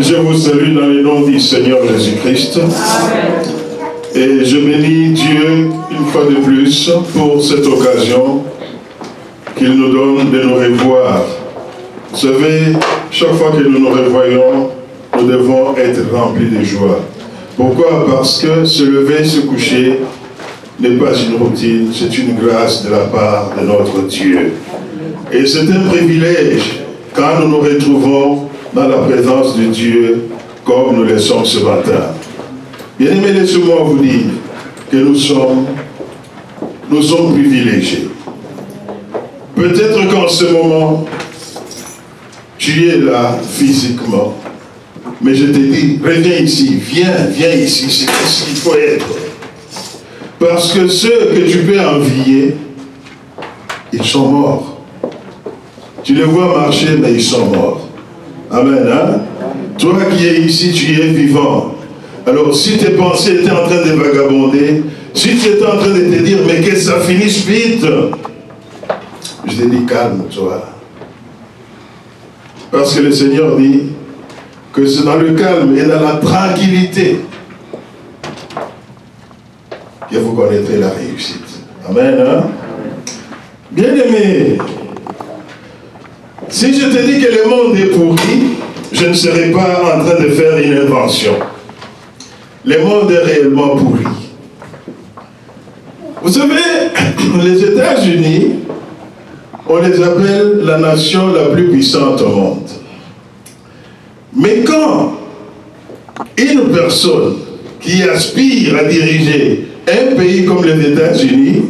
Je vous salue dans le nom du Seigneur Jésus-Christ. Et je bénis Dieu une fois de plus pour cette occasion qu'il nous donne de nous revoir. Vous savez, chaque fois que nous nous revoyons, nous devons être remplis de joie. Pourquoi? Parce que se lever, se coucher n'est pas une routine, c'est une grâce de la part de notre Dieu. Et c'est un privilège quand nous nous retrouvons dans la présence de Dieu comme nous le sommes ce matin. Bien-aimés, laissez-moi vous dire que nous sommes privilégiés. Peut-être qu'en ce moment, tu es là physiquement, mais je te dis, reviens ici, viens ici, c'est ce qu'il faut être. Parce que ceux que tu peux envier, ils sont morts. Tu les vois marcher, mais ils sont morts. Amen, hein? Toi qui es ici, tu es vivant. Alors, si tes pensées étaient en train de vagabonder, si tu étais en train de te dire, mais que ça finisse vite, je te dis, calme-toi. Parce que le Seigneur dit que c'est dans le calme et dans la tranquillité que vous connaîtrez la réussite. Amen, hein? Bien-aimé, si je te dis que le monde est pourri, je ne serai pas en train de faire une invention. Le monde est réellement pourri. Vous savez, les États-Unis, on les appelle la nation la plus puissante au monde. Mais quand une personne qui aspire à diriger un pays comme les États-Unis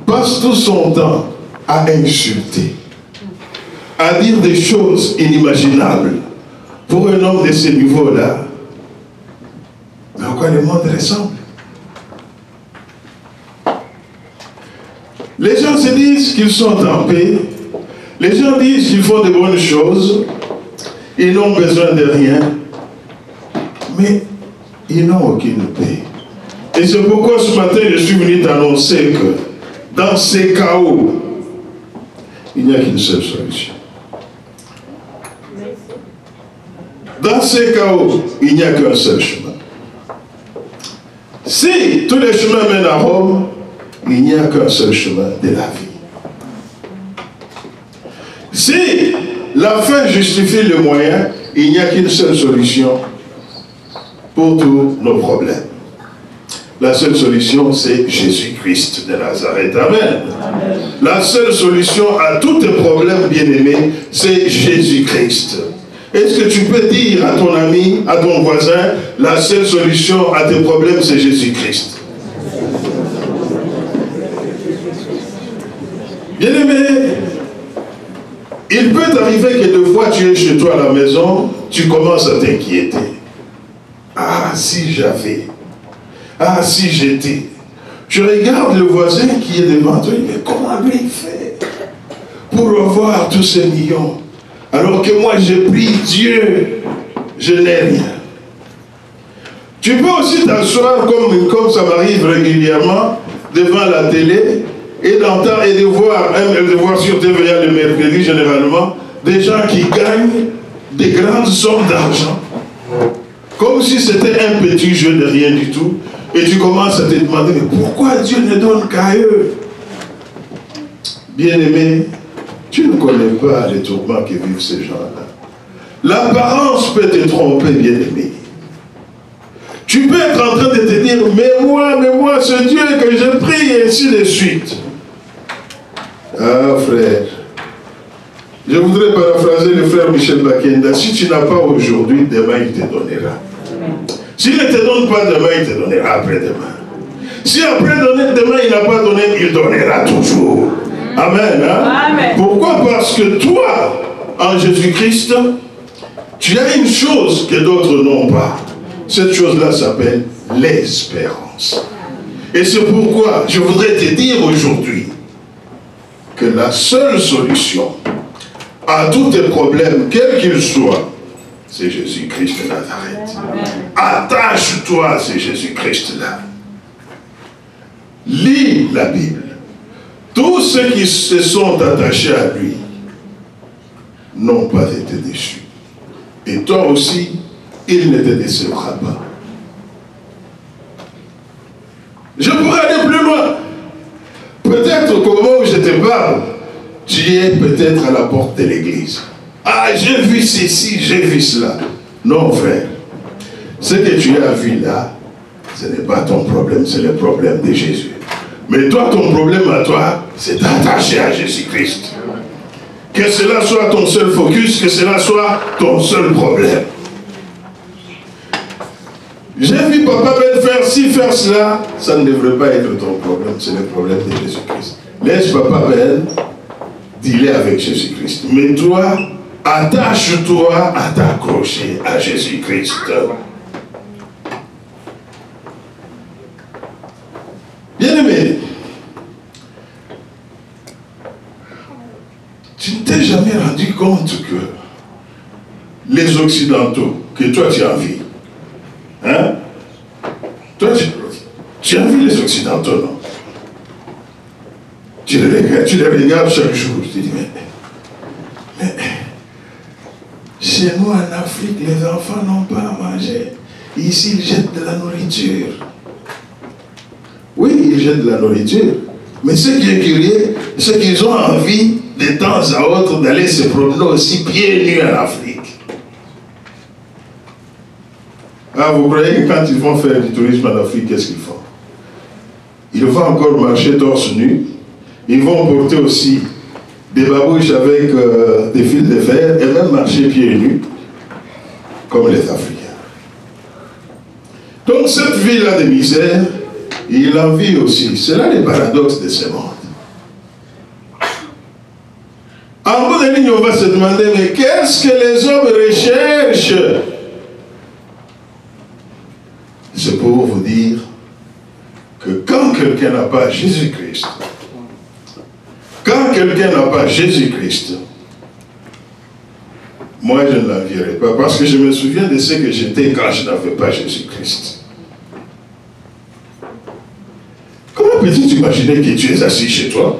passe tout son temps à insulter, à dire des choses inimaginables pour un homme de ce niveau-là, mais à quoi le monde ressemble? Les gens se disent qu'ils sont en paix, les gens disent qu'ils font de bonnes choses, ils n'ont besoin de rien, mais ils n'ont aucune paix. Et c'est pourquoi ce matin je suis venu t'annoncer que dans ces chaos, il n'y a qu'une seule solution. Dans ces chaos, il n'y a qu'un seul chemin. Si tous les chemins mènent à Rome, il n'y a qu'un seul chemin de la vie. Si la fin justifie le moyen, il n'y a qu'une seule solution pour tous nos problèmes. La seule solution, c'est Jésus-Christ de Nazareth. Amen. Amen. La seule solution à tous tes problèmes, bien-aimés, c'est Jésus-Christ. Est-ce que tu peux dire à ton ami, à ton voisin, la seule solution à tes problèmes, c'est Jésus-Christ? Bien-aimé, il peut t'arriver que deux fois tu es chez toi à la maison, tu commences à t'inquiéter. Ah, si j'avais. Ah, si j'étais. Tu regardes le voisin qui est devant toi, mais comment lui il fait pour avoir tous ces millions? Alors que moi j'ai pris Dieu, je n'ai rien. Tu peux aussi t'asseoir comme ça m'arrive régulièrement devant la télé et d'entendre et de voir sur TVA le mercredi généralement des gens qui gagnent des grandes sommes d'argent. Comme si c'était un petit jeu de rien du tout. Et tu commences à te demander, mais pourquoi Dieu ne donne qu'à eux? Bien-aimé, tu ne connais pas les tourments que vivent ces gens-là. L'apparence peut te tromper, bien-aimé. Tu peux être en train de te dire, mais moi, ce Dieu que je prie, et ainsi de suite. Ah, frère, je voudrais paraphraser le frère Michel Bakenda. Si tu n'as pas aujourd'hui, demain il te donnera. S'il ne te donne pas demain, il te donnera après-demain. Si après-demain il n'a pas donné, il donnera toujours. Amen, hein? Amen. Pourquoi? Parce que toi, en Jésus-Christ, tu as une chose que d'autres n'ont pas. Cette chose-là s'appelle l'espérance. Et c'est pourquoi je voudrais te dire aujourd'hui que la seule solution à tous tes problèmes, quels qu'ils soient, c'est Jésus-Christ de Nazareth. Attache-toi à ce Jésus-Christ-là. Lis la Bible. Tous ceux qui se sont attachés à lui n'ont pas été déçus. Et toi aussi, il ne te décevra pas. Je pourrais aller plus loin. Peut-être qu'au moment où je te parle, tu es peut-être à la porte de l'église. Ah, j'ai vu ceci, j'ai vu cela. Non, frère. Ce que tu as vu là, ce n'est pas ton problème, c'est le problème de Jésus. Mais toi, ton problème à toi, c'est d'attacher à Jésus-Christ. Que cela soit ton seul focus, que cela soit ton seul problème. J'ai vu papa Ben faire ci, faire cela, ça ne devrait pas être ton problème, c'est le problème de Jésus-Christ. Laisse papa Ben dealer avec Jésus-Christ. Mais toi, attache-toi à t'accrocher à Jésus-Christ. Bien-aimé, tu ne t'es jamais rendu compte que les Occidentaux, que toi tu as envie, hein? Toi tu as envie les Occidentaux, non? Tu les regardes chaque jour, tu te dis, mais chez nous en Afrique, les enfants n'ont pas à manger. Ici, ils jettent de la nourriture. Oui, ils jettent de la nourriture. Mais ce qui est curieux, c'est qu'ils ont envie de temps à autre d'aller se promener aussi pieds nus en Afrique. Ah, vous croyez que quand ils vont faire du tourisme en Afrique, qu'est-ce qu'ils font? Ils vont encore marcher torse nu. Ils vont porter aussi des babouches avec des fils de fer et même marcher pieds nus, comme les Africains. Donc cette vie-là de misère, il en vit aussi. C'est là le paradoxe de ce monde. En bout de ligne, on va se demander, mais qu'est-ce que les hommes recherchent? C'est pour vous dire que quand quelqu'un n'a pas Jésus-Christ, moi je ne l'envierai pas, parce que je me souviens de ce que j'étais quand je n'avais pas Jésus-Christ. Comment peux-tu imaginer que tu es assis chez toi,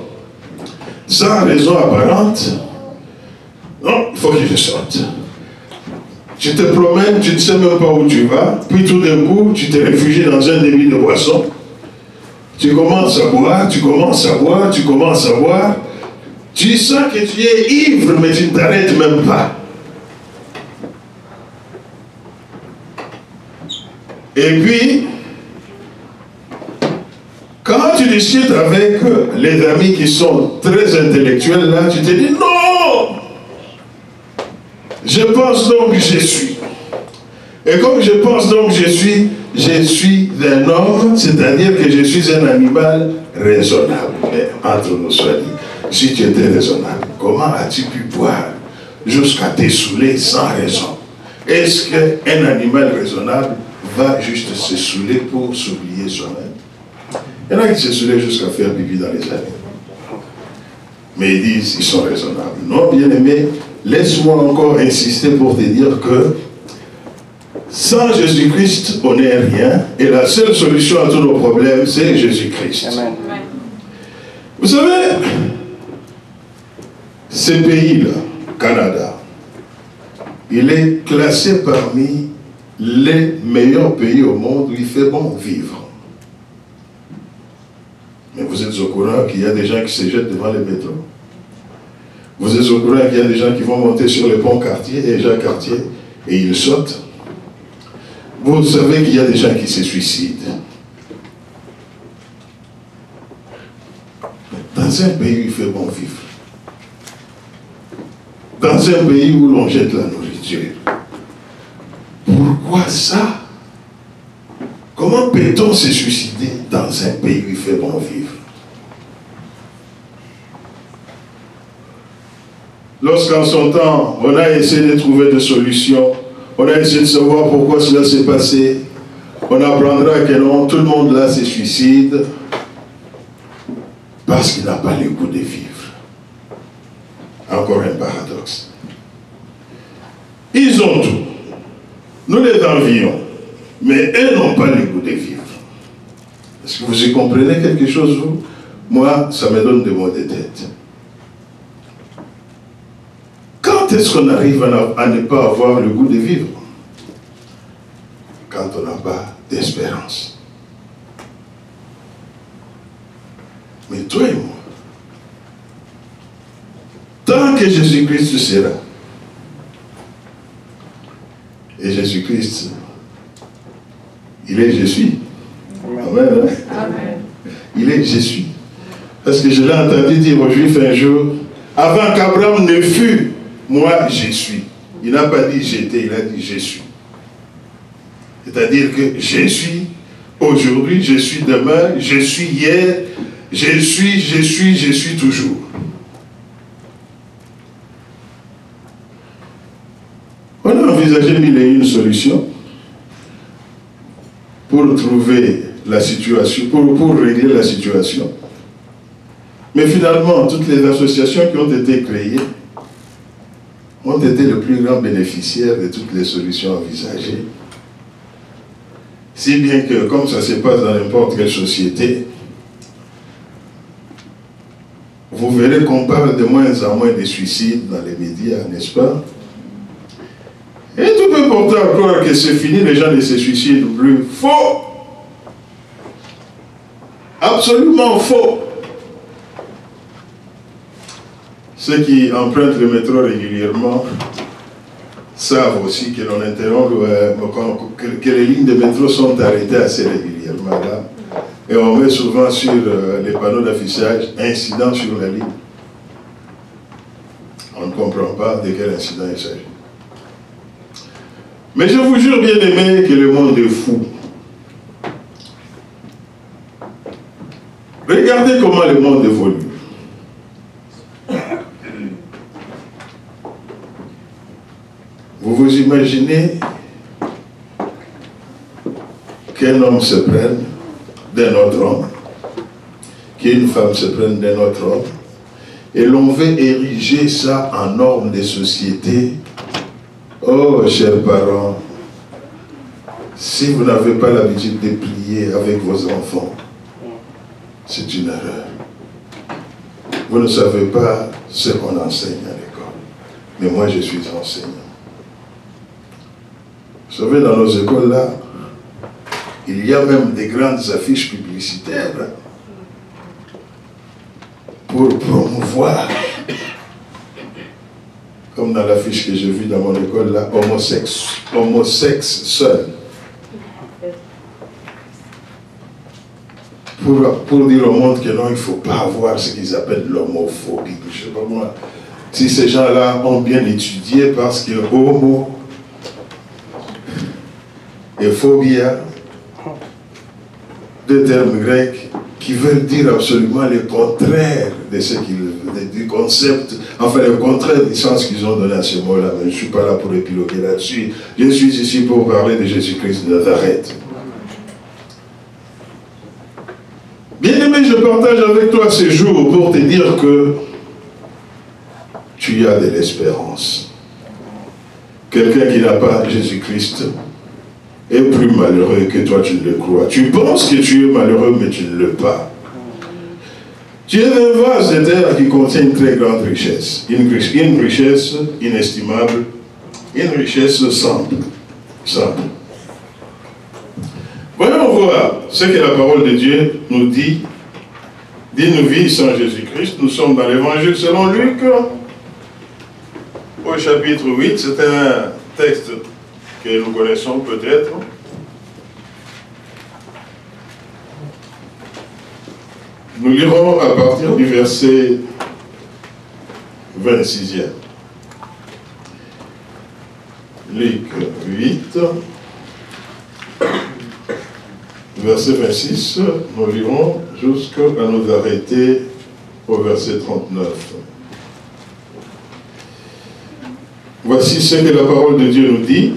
sans raison apparente? Non, il faut que je sorte. Tu te promènes, tu ne sais même pas où tu vas, puis tout d'un coup, tu te réfugies dans un débit de boisson. Tu commences à boire, tu commences à boire, tu commences à boire. Tu sens que tu es ivre, mais tu ne t'arrêtes même pas. Et puis, quand tu discutes avec les amis qui sont très intellectuels, là, tu te dis non! Je pense donc que je suis. Et comme je pense donc que je suis un homme, c'est-à-dire que je suis un animal raisonnable. Mais entre nous soit dit, si tu étais raisonnable, comment as-tu pu boire jusqu'à t'essouler sans raison? Est-ce qu'un animal raisonnable va juste se saouler pour s'oublier soi-même? Il y en a qui se saoulaient jusqu'à faire pipi dans les années. Mais ils disent, ils sont raisonnables. Non, bien-aimé, laisse-moi encore insister pour te dire que sans Jésus-Christ, on n'est rien. Et la seule solution à tous nos problèmes, c'est Jésus-Christ. Vous savez, ce pays-là, Canada, il est classé parmi les meilleurs pays au monde où il fait bon vivre. Mais vous êtes au courant qu'il y a des gens qui se jettent devant les métros. Vous êtes au courant qu'il y a des gens qui vont monter sur le pont Cartier, et Jacques Cartier, et ils sautent. Vous savez qu'il y a des gens qui se suicident. Dans un pays où il fait bon vivre. Dans un pays où l'on jette la nourriture. Pourquoi ça? Comment peut-on se suicider dans un pays où il fait bon vivre? Lorsqu'en son temps, on a essayé de trouver des solutions, on a essayé de savoir pourquoi cela s'est passé, on apprendra que non, tout le monde là se suicide parce qu'il n'a pas le goût de vivre. Encore un paradoxe. Ils ont tout. Nous les envions. Mais eux n'ont pas le goût de vivre. Est-ce que vous y comprenez quelque chose, vous? Moi, ça me donne des maux de tête. Quand est-ce qu'on arrive à ne pas avoir le goût de vivre? Quand on n'a pas d'espérance. Mais toi et moi, tant que Jésus-Christ sera, et Jésus-Christ, il est je suis. Amen. Hein? Amen. Il est je suis. Parce que je l'ai entendu dire aux Juifs un jour, avant qu'Abraham ne fût, moi je suis. Il n'a pas dit j'étais, il a dit je suis. C'est-à-dire que je suis aujourd'hui, je suis demain, je suis hier, je suis toujours. On a envisagé mille et une solutions pour trouver la situation, pour régler la situation. Mais finalement, toutes les associations qui ont été créées ont été le plus grand bénéficiaire de toutes les solutions envisagées. Si bien que, comme ça se passe dans n'importe quelle société, vous verrez qu'on parle de moins en moins de suicides dans les médias, n'est-ce pas? Et tout peut porter à croire que c'est fini, les gens ne se suicident plus. Faux! Absolument faux! Ceux qui empruntent le métro régulièrement savent aussi que l'on interrompt, que les lignes de métro sont arrêtées assez régulièrement là. Et on met souvent sur les panneaux d'affichage incident sur la ligne. On ne comprend pas de quel incident il s'agit. Mais je vous jure, bien aimé, que le monde est fou. Regardez comment le monde évolue. Vous vous imaginez qu'un homme se prenne d'un autre homme, qu'une femme se prenne d'un autre homme, et l'on veut ériger ça en norme de société. Oh, chers parents, si vous n'avez pas l'habitude de prier avec vos enfants, c'est une erreur. Vous ne savez pas ce qu'on enseigne à l'école. Mais moi, je suis enseignant. Vous savez, dans nos écoles là, il y a même des grandes affiches publicitaires pour promouvoir, comme dans l'affiche que j'ai vue dans mon école là, homosexe seul. Pour dire au monde que non, il ne faut pas avoir ce qu'ils appellent l'homophobie. Je ne sais pas moi. Si ces gens-là ont bien étudié, parce que homo et phobia, deux termes grecs qui veulent dire absolument le contraire de ce du concept, enfin le contraire du sens qu'ils ont donné à ce mot-là. Mais je ne suis pas là pour épiloguer là-dessus. Je suis ici pour parler de Jésus-Christ de Nazareth. Bien-aimé, je partage avec toi ce jour pour te dire que tu as de l'espérance. Quelqu'un qui n'a pas Jésus-Christ est plus malheureux que toi, tu ne le crois. Tu penses que tu es malheureux, mais tu ne l'es pas. Tu es un vase de terre qui contient une très grande richesse. Une richesse inestimable, une richesse simple. Voyons voir ce que la parole de Dieu nous dit d'une vie sans Jésus-Christ. Nous sommes dans l'évangile selon Luc, au chapitre 8. C'est un texte que nous connaissons peut-être. Nous lirons à partir du verset 26e. Luc 8, verset 26, nous lirons jusqu'à nous arrêter au verset 39. Voici ce que la parole de Dieu nous dit.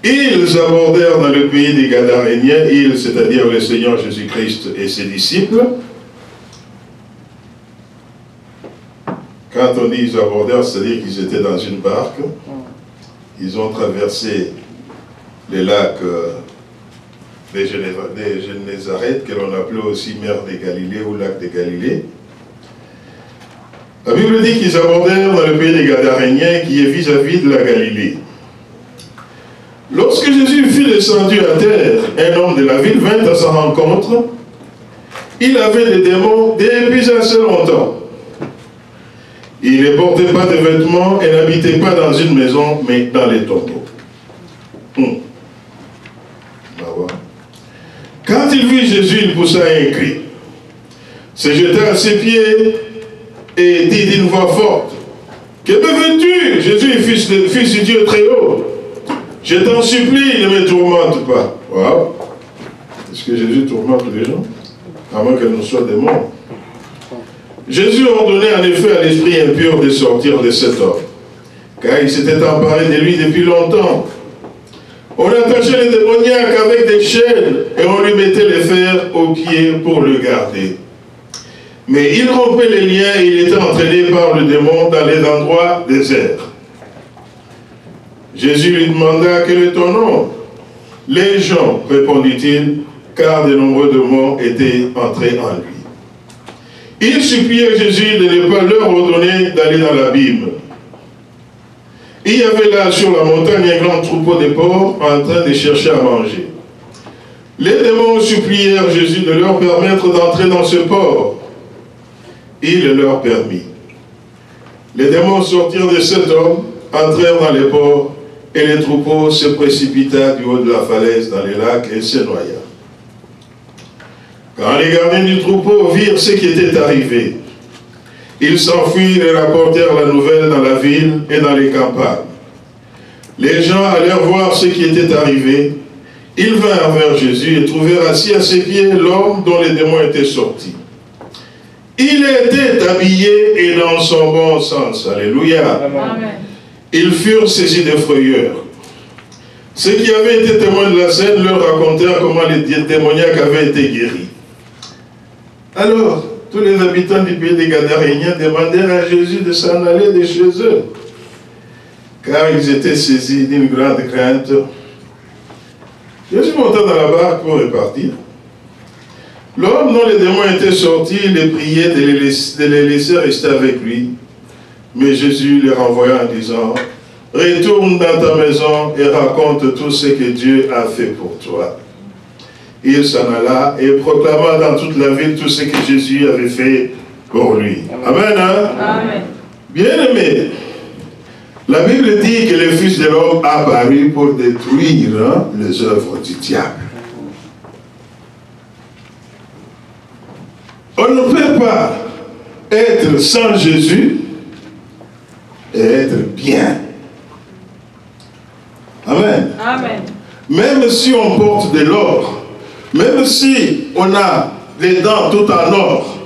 Ils abordèrent dans le pays des Gadaréniens, ils, c'est-à-dire le Seigneur Jésus-Christ et ses disciples. Quand on dit ils abordèrent, c'est-à-dire qu'ils étaient dans une barque. Ils ont traversé les lacs des Génézareth, que l'on appelait aussi mer de Galilée ou lac de Galilée. La Bible dit qu'ils abordèrent dans le pays des Gadaréniens qui est vis-à-vis de la Galilée. Lorsque Jésus fut descendu à terre, un homme de la ville vint à sa rencontre. Il avait des démons depuis assez longtemps. Il ne portait pas de vêtements et n'habitait pas dans une maison, mais dans les tombeaux. Quand il vit Jésus, il poussa un cri, se jeta à ses pieds et dit d'une voix forte, « Que me veux-tu, Jésus, fils du Dieu très haut? Je t'en supplie, ne me tourmente pas. » Wow. Est-ce que Jésus tourmente les gens? Avant qu'elle ne soit démon. Jésus ordonnait en effet à l'esprit impur de sortir de cet homme, car il s'était emparé de lui depuis longtemps. On attachait le démoniaque avec des chaînes et on lui mettait les fers aux pieds pour le garder. Mais il rompait les liens et il était entraîné par le démon dans les endroits déserts. Jésus lui demanda, « Quel est ton nom ?» « Légion, répondit-il, car de nombreux démons étaient entrés en lui. Il suppliait Jésus de ne pas leur ordonner d'aller dans l'abîme. Il y avait là sur la montagne un grand troupeau de porcs en train de chercher à manger. Les démons supplièrent Jésus de leur permettre d'entrer dans ce porc. Il le leur permit. Les démons sortirent de cet homme, entrèrent dans les porcs, et le troupeau se précipita du haut de la falaise dans les lacs et se noya. Quand les gardiens du troupeau virent ce qui était arrivé, ils s'enfuirent et rapportèrent la nouvelle dans la ville et dans les campagnes. Les gens allèrent voir ce qui était arrivé. Ils vinrent vers Jésus et trouvèrent assis à ses pieds l'homme dont les démons étaient sortis. Il était habillé et dans son bon sens. Alléluia. Amen. Ils furent saisis de frayeur. Ceux qui avaient été témoins de la scène leur racontèrent comment les démoniaques avaient été guéris. Alors, tous les habitants du pays des Gadaréniens demandèrent à Jésus de s'en aller de chez eux, car ils étaient saisis d'une grande crainte. Jésus monta dans la barque pour repartir. L'homme dont les démons étaient sortis les priait de les laisser rester avec lui. Mais Jésus les renvoya en disant, « Retourne dans ta maison et raconte tout ce que Dieu a fait pour toi. » Il s'en alla et proclama dans toute la ville tout ce que Jésus avait fait pour lui. Amen. Hein? Amen. Bien-aimé, la Bible dit que le Fils de l'homme a apparu pour détruire les œuvres du diable. On ne peut pas être sans Jésus et être bien. Amen. Amen. Même si on porte de l'or, même si on a les dents tout en or,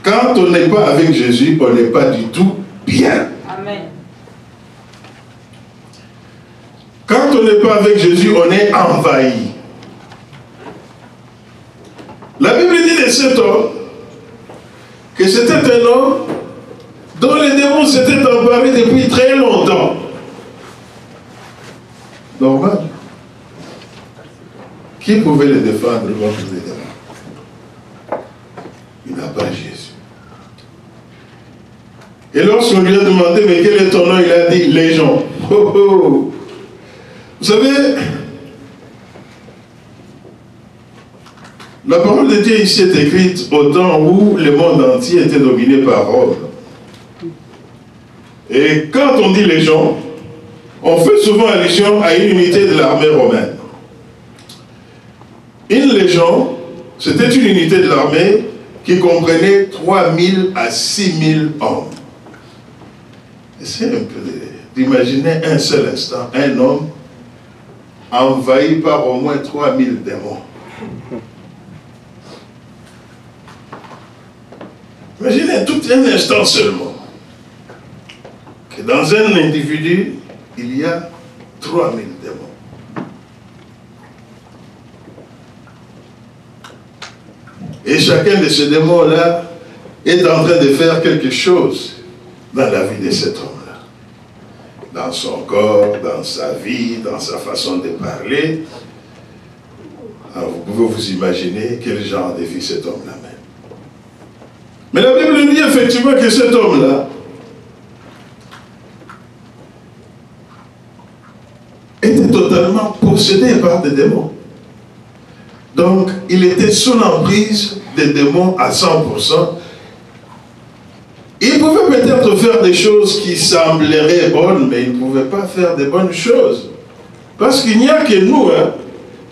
quand on n'est pas avec Jésus, on n'est pas du tout bien. Amen. Quand on n'est pas avec Jésus, on est envahi. La Bible dit de cet homme que c'était un homme dont les démons s'étaient emparés depuis très longtemps. Normal. Qui pouvait le défendre contre les démons? Il n'a pas Jésus. Et lorsqu'on lui a demandé, mais quel est ton nom? Il a dit, Légion. Oh, oh. Vous savez, la parole de Dieu ici est écrite au temps où le monde entier était dominé par Rome. Et quand on dit Légion, on fait souvent allusion à une unité de l'armée romaine. Une légion, c'était une unité de l'armée qui comprenait 3000 à 6000 hommes. C'est un peu d'imaginer un seul instant, un homme envahi par au moins 3000 démons. Imaginez tout un instant seulement que dans un individu, il y a 3000 démons. Et chacun de ces démons-là est en train de faire quelque chose dans la vie de cet homme-là. Dans son corps, dans sa vie, dans sa façon de parler. Alors vous pouvez vous imaginer quel genre de vie cet homme-là mène. Mais la Bible dit effectivement que cet homme-là était totalement possédé par des démons. Donc, il était sous l'emprise des démons à 100%. Il pouvait peut-être faire des choses qui sembleraient bonnes, mais il ne pouvait pas faire de bonnes choses. Parce qu'il n'y a que nous,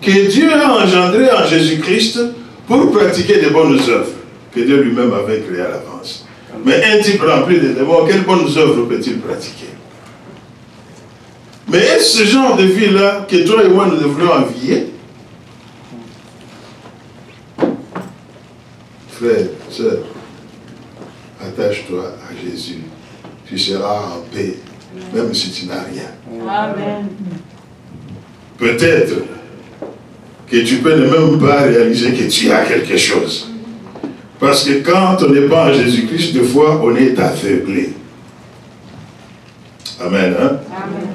que Dieu a engendré en Jésus-Christ pour pratiquer de bonnes œuvres que Dieu lui-même avait créées à l'avance. Mais un type rempli de démons, quelles bonnes œuvres peut-il pratiquer? Mais est-ce ce genre de vie-là que toi et moi nous devrions envier? Frère, sœur, attache-toi à Jésus. Tu seras en paix, même si tu n'as rien. Amen. Peut-être que tu peux ne même pas réaliser que tu as quelque chose. Parce que quand on n'est pas en Jésus-Christ, des fois, on est aveuglé. Amen. Hein? Amen.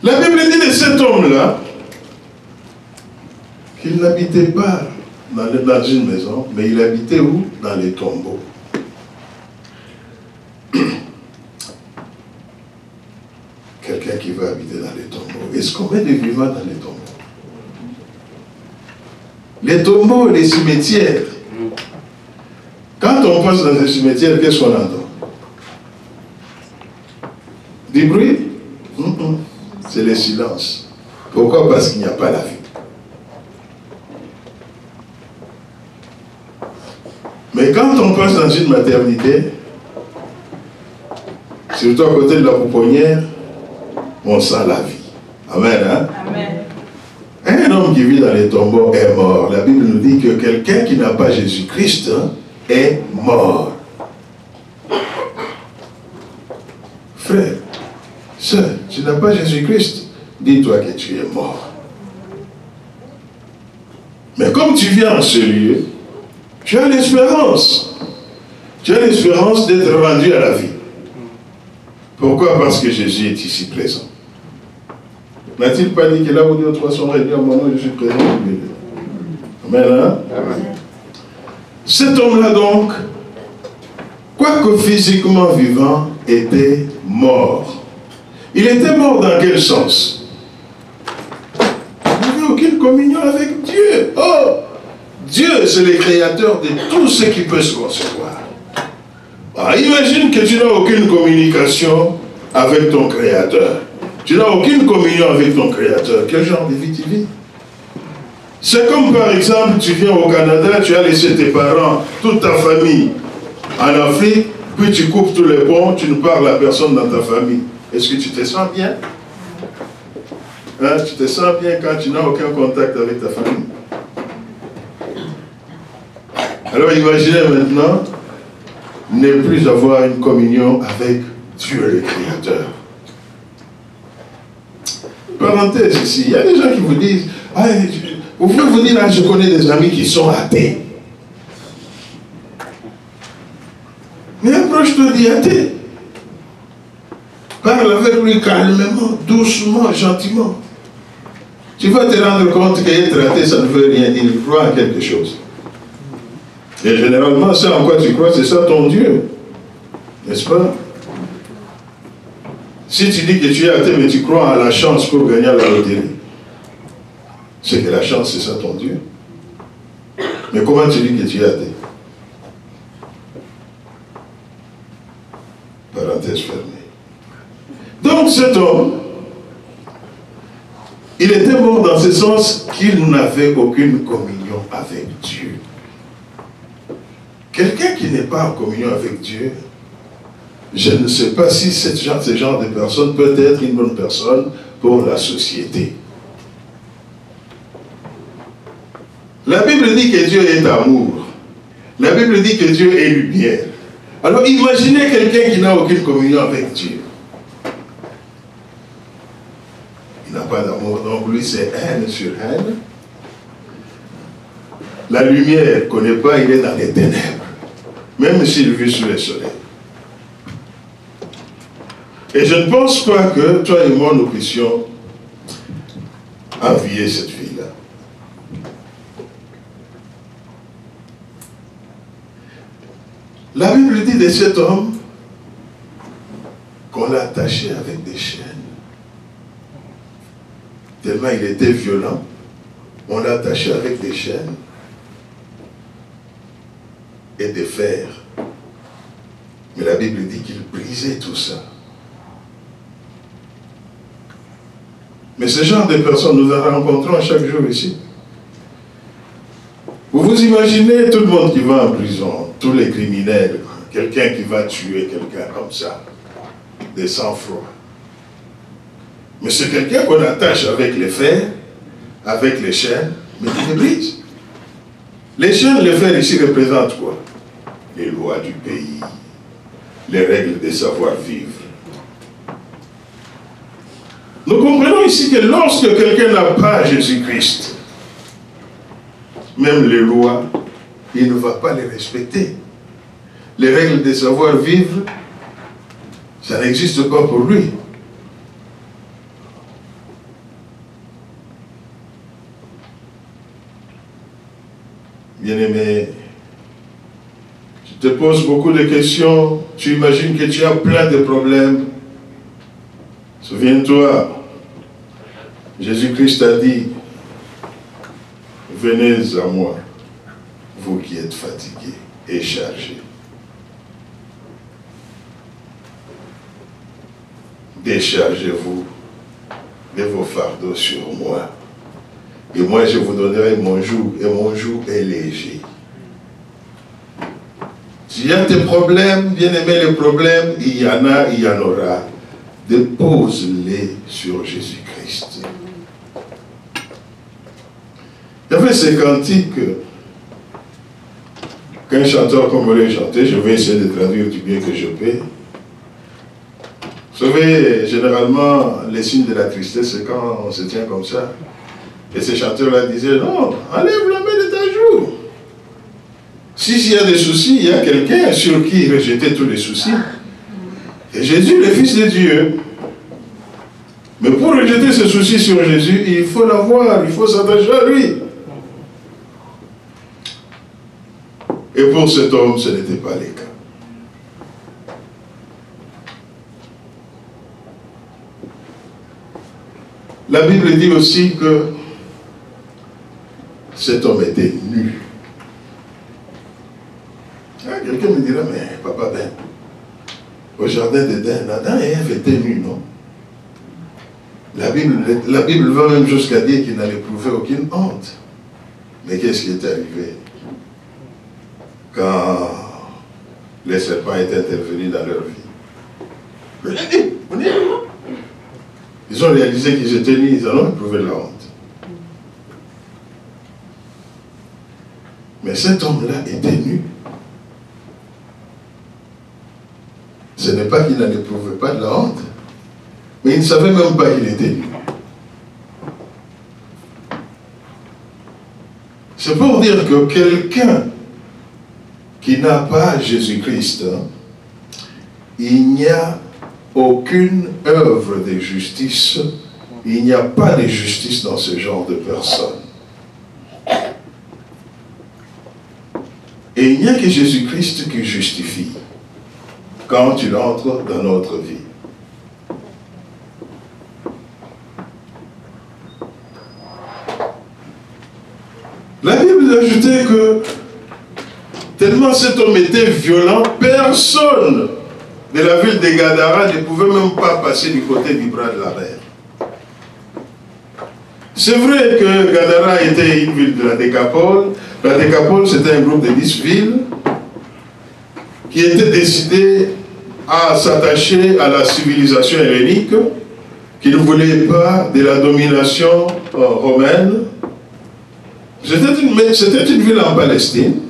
La Bible dit de cet homme-là qu'il n'habitait pas dans une maison, mais il habitait où? Dans les tombeaux. Quelqu'un qui va habiter dans les tombeaux. Est-ce qu'on met des vivants dans les tombeaux? Les tombeaux, les cimetières. Quand on passe dans un cimetière, qu'est-ce qu'on entend? Du bruit? C'est le silence. Pourquoi? Parce qu'il n'y a pas la vie. Mais quand on passe dans une maternité, surtout à côté de la pouponnière, on sent la vie. Amen. Hein? Amen. Un homme qui vit dans les tombeaux est mort. La Bible nous dit que quelqu'un qui n'a pas Jésus-Christ est mort. Frère, sœur, tu n'as pas Jésus-Christ, dis-toi que tu es mort. Mais comme tu viens en ce lieu, tu as l'espérance. Tu as l'espérance d'être rendu à la vie. Pourquoi? Parce que Jésus est ici présent. N'a-t-il pas dit que là où 2 ou 3 sont réunis en mon nom, je suis présent? Amen. Hein? Amen. Cet homme-là donc, quoique physiquement vivant, était mort. Il était mort dans quel sens? Il n'avait aucune communion avec Dieu. Oh! Dieu, c'est le créateur de tout ce qui peut se concevoir. Alors, imagine que tu n'as aucune communication avec ton créateur. Tu n'as aucune communion avec ton créateur. Quel genre de vie tu vis? C'est comme par exemple, tu viens au Canada, tu as laissé tes parents, toute ta famille en Afrique, puis tu coupes tous les ponts, tu ne parles à personne dans ta famille. Est-ce que tu te sens bien? Hein? Tu te sens bien quand tu n'as aucun contact avec ta famille? Alors imaginez maintenant ne plus avoir une communion avec Dieu le Créateur. Parenthèse ici, il y a des gens qui vous disent, ah, vous pouvez vous dire, ah, je connais des amis qui sont athées. Mais approche-toi du athée. Parle avec lui calmement, doucement, gentiment. Tu vas te rendre compte qu'être athée, ça ne veut rien dire. Il croit en quelque chose. Et généralement, c'est en quoi tu crois, c'est ça ton Dieu. N'est-ce pas? Si tu dis que tu es athée, mais tu crois à la chance pour gagner à la loterie, c'est que la chance, c'est ça ton Dieu. Mais comment tu dis que tu es athée? Parenthèse fermée. Donc cet homme, il était mort dans ce sens qu'il n'avait aucune communion avec Dieu. Quelqu'un qui n'est pas en communion avec Dieu, je ne sais pas si ce genre de personne peut être une bonne personne pour la société. La Bible dit que Dieu est amour. La Bible dit que Dieu est lumière. Alors imaginez quelqu'un qui n'a aucune communion avec Dieu. Il n'a pas d'amour, donc lui c'est haine sur haine. La lumière ne connaît pas, il est dans les ténèbres, même s'il vit sous le soleil. Et je ne pense pas que toi et moi nous puissions envier cette vie-là. La Bible dit de cet homme qu'on l'a attaché avec des chaînes. Tellement il était violent, on l'a attaché avec des chaînes et des fers. Mais la Bible dit qu'il brisait tout ça. Mais ce genre de personnes, nous en rencontrons chaque jour ici. Vous vous imaginez tout le monde qui va en prison, tous les criminels, quelqu'un qui va tuer quelqu'un comme ça, de sang-froid. Mais c'est quelqu'un qu'on attache avec les fers, avec les chaînes, mais qui les brise. Les chaînes, les fers ici représentent quoi? Les lois du pays, les règles de savoir-vivre. Nous comprenons ici que lorsque quelqu'un n'a pas Jésus-Christ, même les lois, il ne va pas les respecter. Les règles de savoir-vivre, ça n'existe pas pour lui. Bien-aimé, tu te poses beaucoup de questions, tu imagines que tu as plein de problèmes. Souviens-toi, Jésus-Christ a dit, venez à moi, vous qui êtes fatigués et chargés. Déchargez-vous de vos fardeaux sur moi. Et moi, je vous donnerai mon joug, et mon joug est léger. S'il y a des problèmes, bien aimé, les problèmes, il y en a, il y en aura. Dépose-les sur Jésus-Christ. Il y avait ces cantiques qu'un chanteur congolais chantait, je vais essayer de traduire du bien que je peux. Vous savez, généralement, les signes de la tristesse, c'est quand on se tient comme ça. Et ces chanteurs-là disaient, non, enlève la main de ta joue. S'il y a des soucis, il y a quelqu'un sur qui rejeter tous les soucis. Et Jésus, le Fils de Dieu. Mais pour rejeter ce souci sur Jésus, il faut l'avoir, il faut s'attacher à lui. Et pour cet homme, ce n'était pas le cas. La Bible dit aussi que cet homme était nu. Ah, quelqu'un me dira, mais papa Ben, au jardin d'Éden, Adam et Ève étaient nus, non? La Bible va même jusqu'à dire qu'il n'allait éprouver aucune honte. Mais qu'est-ce qui est arrivé quand les serpents étaient intervenus dans leur vie? Ils ont réalisé qu'ils étaient nus, ils ont éprouvé la honte. Mais cet homme-là était nu. Ce n'est pas qu'il n'en éprouvait pas de la honte, mais il ne savait même pas qu'il était nu. C'est pour dire que quelqu'un qui n'a pas Jésus-Christ, il n'y a aucune œuvre de justice, il n'y a pas de justice dans ce genre de personne. Et il n'y a que Jésus-Christ qui justifie quand il entre dans notre vie. La Bible ajoutait que tellement cet homme était violent, personne de la ville de Gadara ne pouvait même pas passer du côté du bras de la mer. C'est vrai que Gadara était une ville de la Décapole. La Décapole, c'était un groupe de 10 villes qui étaient décidées à s'attacher à la civilisation hellénique, qui ne voulait pas de la domination romaine. C'était une ville en Palestine.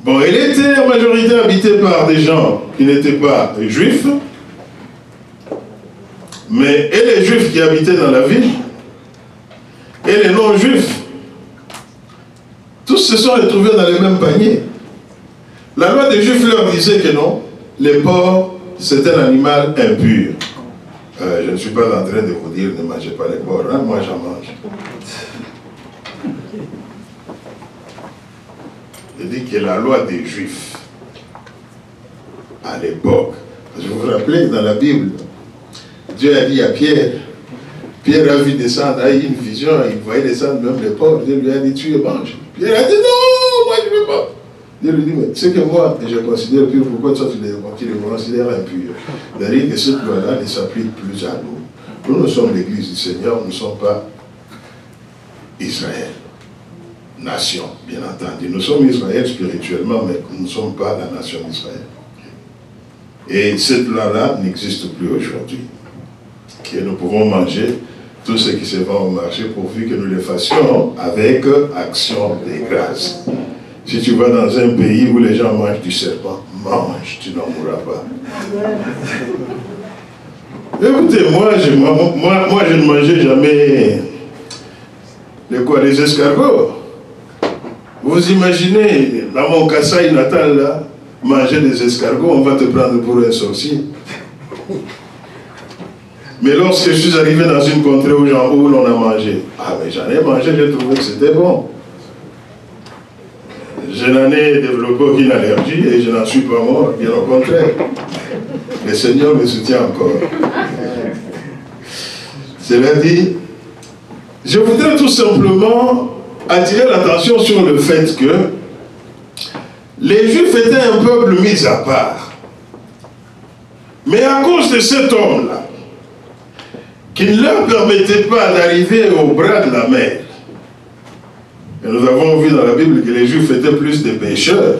Bon, elle était en majorité habitée par des gens qui n'étaient pas juifs, mais et les juifs qui habitaient dans la ville, et les non-juifs, tous se sont retrouvés dans le même panier. La loi des juifs leur disait que non, les porcs, c'est un animal impur. Je ne suis pas en train de vous dire ne mangez pas les porcs, hein? Moi j'en mange. Je dis que la loi des juifs à l'époque. Vous vous rappelez, dans la Bible, Dieu a dit à Pierre, Pierre a vu descendre, a eu une vision, il voyait descendre même les porcs. Dieu lui a dit, tu es mange. Pierre a dit, non, moi je ne veux pas. Dieu lui dit, mais c'est que moi, je considère pur, pourquoi toi tu le considères impur? C'est-à-dire que cette loi-là ne s'applique plus à nous. Nous sommes l'Église du Seigneur, nous ne sommes pas Israël. Nation, bien entendu. Nous sommes Israël spirituellement, mais nous ne sommes pas la nation d'Israël. Et cette loi-là n'existe plus aujourd'hui. Et nous pouvons manger tout ce qui se vend au marché pourvu que nous le fassions avec action de grâce. Si tu vas dans un pays où les gens mangent du serpent, mange, tu n'en mourras pas. Écoutez, moi je ne mangeais jamais les escargots. Vous imaginez, dans mon Kasaï natal, là, manger des escargots, on va te prendre pour un sorcier. Mais lorsque je suis arrivé dans une contrée où l'on a mangé, ah mais j'en ai mangé, j'ai trouvé que c'était bon. Je n'en ai développé aucune allergie et je n'en suis pas mort, bien au contraire. Le Seigneur me soutient encore. Cela dit, je voudrais tout simplement attirer l'attention sur le fait que les Juifs étaient un peuple mis à part. Mais à cause de cet homme-là, qui ne leur permettait pas d'arriver au bras de la mer, et nous avons vu dans la Bible que les Juifs étaient plus des pêcheurs.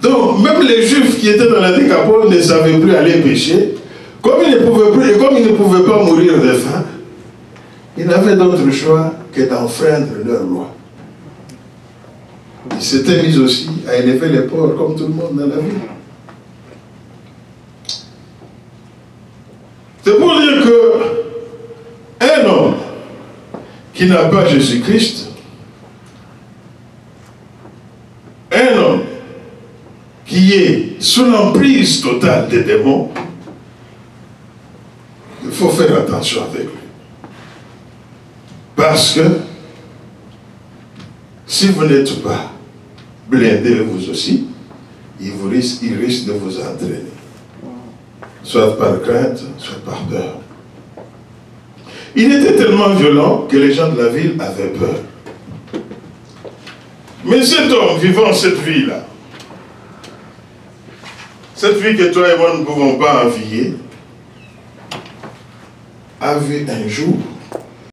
Donc, même les Juifs qui étaient dans la Décapole ne savaient plus aller pêcher. Comme ils ne pouvaient plus, et comme ils ne pouvaient pas mourir de faim, ils n'avaient d'autre choix que d'enfreindre leur loi. Ils s'étaient mis aussi à élever les porcs comme tout le monde dans la vie. C'est pour dire que un homme qui n'a pas Jésus-Christ, un homme qui est sous l'emprise totale des démons, il faut faire attention avec lui. Parce que si vous n'êtes pas blindé vous aussi, il risque de vous entraîner. Soit par crainte, soit par peur. Il était tellement violent que les gens de la ville avaient peur. Mais cet homme vivant cette vie-là, cette vie que toi et moi ne pouvons pas envier, a vu un jour